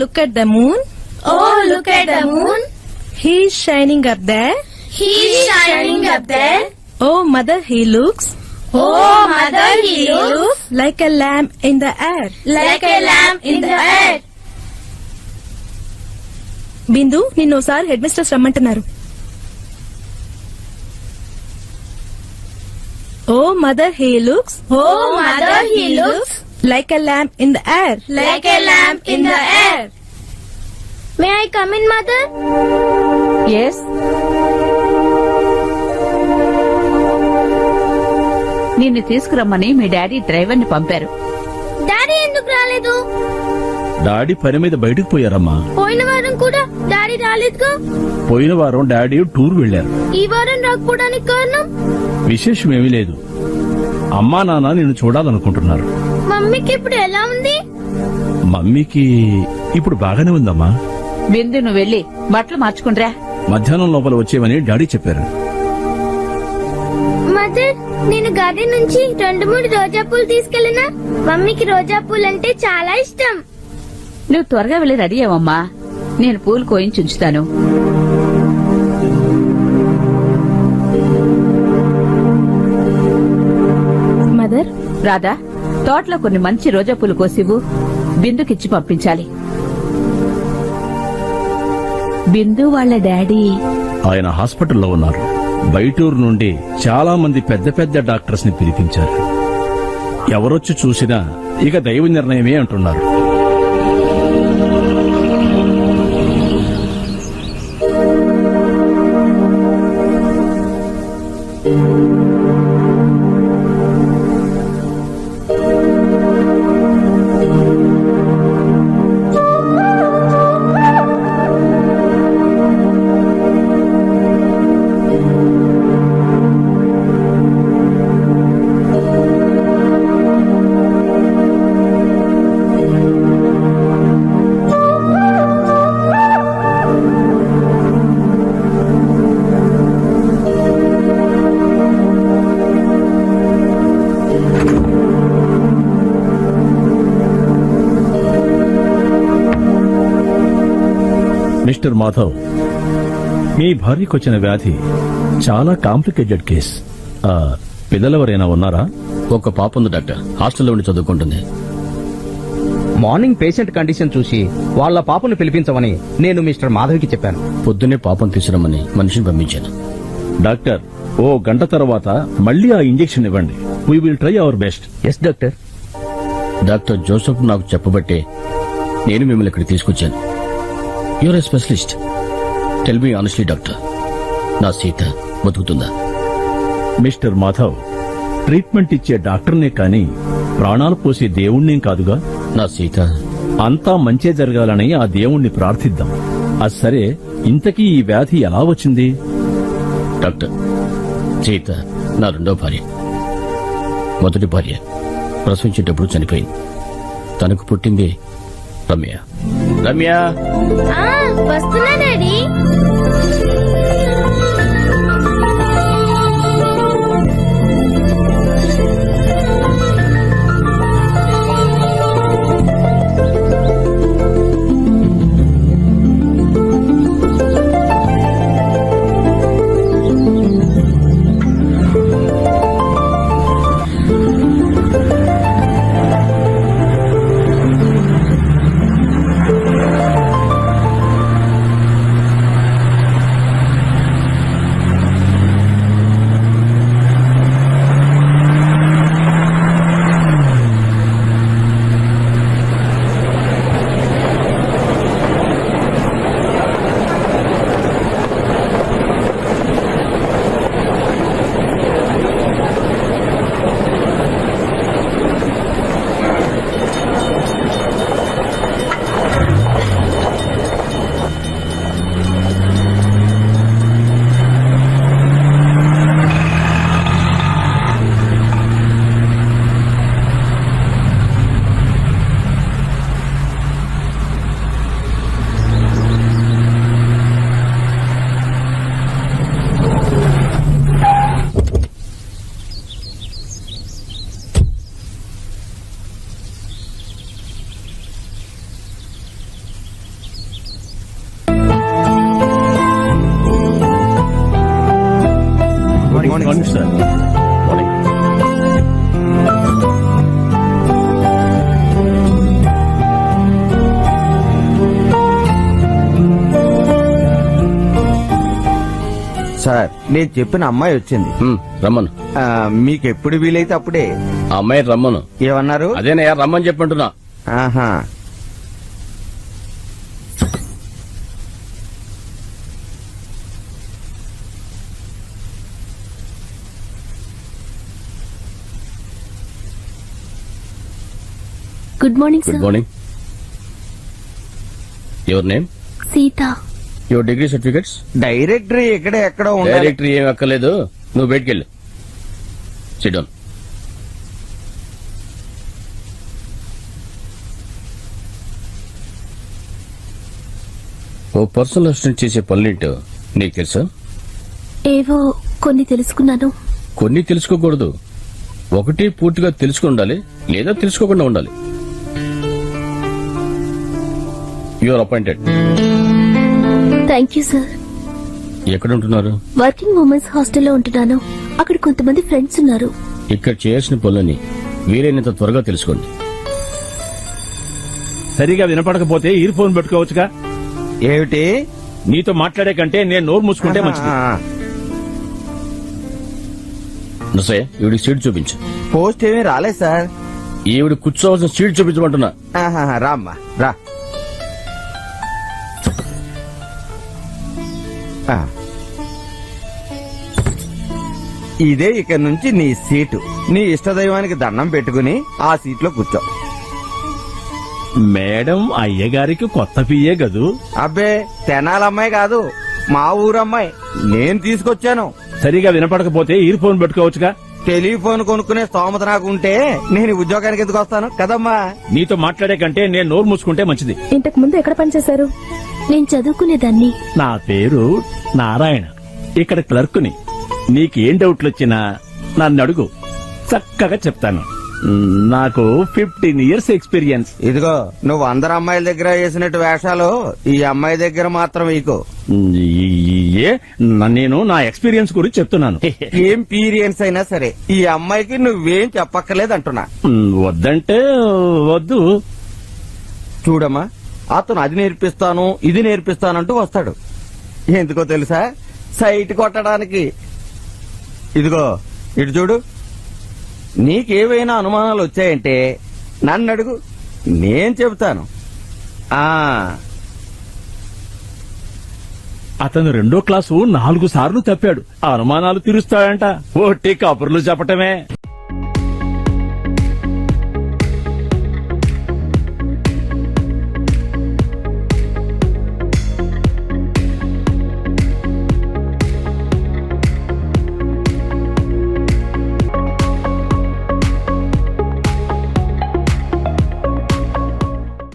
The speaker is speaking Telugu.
look at the moon. Oh, look at the moon. He's shining up there. He's shining up there. Oh, mother, he looks Oh, mother, he looks like a lamp in the air. like a lamp in the air. Bindu నిన్నోసారి హెడ్ మిస్టర్స్ రమ్మంటున్నారు. Oh, mother, he looks Oh, mother, he looks like a lamp in the air. like a lamp in the air. May I come in, mother? Yes. నిన్ను తీసుకురమ్మని మీ డాడీ డ్రైవర్ని పంపారు. డాడీ ఎందుకు రాలేదు? డాడీ పని మీద బయటకు పోయారమ్మా. పోయిన వారం కూడా డాడీ రాలేదుగా. పోయిన వారం డాడీ టూర్ వెళ్లారు. ఈ వారం రాకపోవడానికి కారణం? విశేషమేమీ లేదు. అమ్మా నాన్న నిన్ను చూడాలనుకుంటున్నారు. మమ్మీకి ఇప్పుడు ఎలా ఉంది? మమ్మీకి ఇప్పుడు బాగానే ఉందమ్మా. బిందు నువ్వు వెళ్ళి బట్టలు మార్చుకుంట్రా. మధ్యాహ్నం లోపల వచ్చేవని డాడీ చెప్పారు. మదర్, నేను గార్డెన్ నుంచి 2-3 రోజా పూలు తీసుకెళ్ళినా. మమ్మీకి రోజా పూలు అంటే చాలా ఇష్టం. నువ్వు త్వరగా వెళ్ళి రెడీ అవ్వమ్మా. నేను పూలు కోయించి ఉంచుతాను. మదర్, రాధా, తోటలో కొన్ని మంచి రోజా పూలు కోసివు. బిందుకిచ్చి పంపించాలి. బిందు వాళ్ళ డాడీ ఆయన హాస్పిటల్లో ఉన్నారు. బయటూరు నుండి చాలా మంది పెద్ద పెద్ద డాక్టర్స్ ని పిలిపించారు. ఎవరొచ్చి చూసినా ఇక దైవ నిర్ణయమే అంటున్నారు. మిస్టర్ మాధవ్, మీ భార్యకొచ్చిన వ్యాధి చాలా కాంప్లికేటెడ్ కేస్. పిల్లలెవరైనా ఉన్నారా? ఒక పాప ఉంది డాక్టర్. హాస్టల్లో ఉండి చదువుకుంటుంది. మార్నింగ్ పేషెంట్ కండిషన్ చూసి వాళ్ళ పాపను పిలిపించమని నేను మిస్టర్ మాధవ్కి చెప్పాను. పొద్దున్నే పాపను తీసుకురమ్మని మనిషిని పంపించాను. డాక్టర్, ఓ గంట తర్వాత మళ్ళీ ఆ ఇంజెక్షన్ ఇవ్వండి. We will try our best. Yes doctor. Doctor Joseph నాకు చెప్పబట్టే నేను మిమ్మల్ని ఇక్కడ తీసుకొచ్చాను. You are a specialist. Tell me honestly doctor, నా సీత బతుకుతుందా? మిస్టర్ మాధవ్, ట్రీట్మెంట్ ఇచ్చే డాక్టర్నే కాని ప్రాణాలు పోసే దేవుణ్ణేం కాదుగా. నా సీత అంతా మంచే జరగాలని ఆ దేవుణ్ణి ప్రార్థిద్దాం. అది సరే, ఇంతకీ ఈ వ్యాధి ఎలా వచ్చింది? డాక్టర్, సీత నా రెండో భార్య. మొదటి భార్య ప్రసవించేటప్పుడు చనిపోయింది. తనకు పుట్టింది రమ్య. రమ్య, వస్తున్నా daddy. Morning sir. Morning. Sir నేను చెప్పిన అమ్మాయి వచ్చింది. రమ్మను. మీకు ఎప్పుడు వీలైతే అప్పుడే. ఆ అమ్మాయి రమ్మను. ఏమన్నారు? అదేనయ్యా రమ్మని చెప్పంటున్నా. ఆహా. Good morning good morning. Your name? Sita. Your degree certificates? Directory ఇక్కడ ఎక్కడో ఉండాలి. డైరెక్టరీ ఏం అక్కర్లేదు, నువ్వు బయటికెళ్ళు. Sit down. ఓ పర్సనల్ అసిస్టెంట్ చేసే పనులేంటో నీకు తెలుసా? ఏవో కొన్ని తెలుసుకున్నాను. కొన్ని తెలుసుకోకూడదు, ఒకటి పూర్తిగా తెలుసుకుని ఉండాలి, లేదా తెలుసుకోకుండా ఉండాలి. Your appointed. Thank you sir. ఎక్కడ ఉంటున్నారు? వర్కింగ్ ఉమెన్స్ హాస్టల్లో ఉంటున్నాను. అక్కడ కొంతమంది ఫ్రెండ్స్ ఉన్నారు. ఇక్కడ చేయాల్సిన పనులని వీలైనంత త్వరగా తెలుసుకోండి. సరిగా వినపడకపోతే ఇయర్ ఫోన్ పెట్టుకోవచ్చుగా. ఏమిటి? నీతో మాట్లాడే కంటే నేను నోరు మూసుకుంటే మంచిది. నసయ్య, ఈవిడికి సీట్ చూపించు. పోస్ట్ ఏమీ రాలేదు సార్. ఈవిడ కూర్చోవలసిన సీట్ చూపించమంటున్నా. ఆహా, రామ్మా రా. ఆ. ఇదే ఇక నుంచి నీ సీటు. నీ ఇష్టదైవానికి దండం పెట్టుకుని ఆ సీట్లో కూర్చో. మేడం అయ్యగారికి కొత్త పియ్యే గదు. అబ్బే, తెనాలమ్మాయి కాదు, మా ఊరమ్మాయి. నేను తీసుకొచ్చాను. సరిగా వినపడకపోతే ఇయర్ ఫోన్ పెట్టుకోవచ్చుగా. టెలిఫోన్ కొనుక్కునే స్తోమత నాకు ఉంటే నేను ఈ ఉద్యోగానికి ఎందుకు వస్తాను కదమ్మా. నీతో మాట్లాడే కంటే నేను నోరు మూసుకుంటే మంచిది. ఇంతకు ముందు ఎక్కడ పనిచేశారు? నేను చదువుకునేదాన్ని. నా పేరు నారాయణ, ఇక్కడ క్లర్కుని. నీకేం డౌట్లు వచ్చినా నన్ను అడుగు, చక్కగా చెప్తాను. నాకు 15 years ఎక్స్పీరియన్స్. ఇదిగో, నువ్వు అందరు అమ్మాయిల దగ్గర వేసినట్టు వేషాలు ఈ అమ్మాయి దగ్గర మాత్రం వీకు. నేను నా ఎక్స్పీరియన్స్ గురించి చెప్తున్నాను. ఏం పీరియన్స్ అయినా సరే ఈ అమ్మాయికి నువ్వేం చెప్పక్కర్లేదు అంటున్నా. వద్దంటే వద్దు. చూడమ్మా, అతను అది నేర్పిస్తాను ఇది నేర్పిస్తానంటూ వస్తాడు. ఎందుకో తెలుసా? సైట్ కొట్టడానికి. ఇదిగో ఇటు చూడు, నీకేవైనా అనుమానాలు వచ్చాయంటే నన్ను అడుగు, నేను చెబుతాను. అతను 2వ క్లాసు 4 సార్లు తప్పాడు. అనుమానాలు తీరుస్తాడంట. ఒట్టి కబుర్లు చెప్పటమే.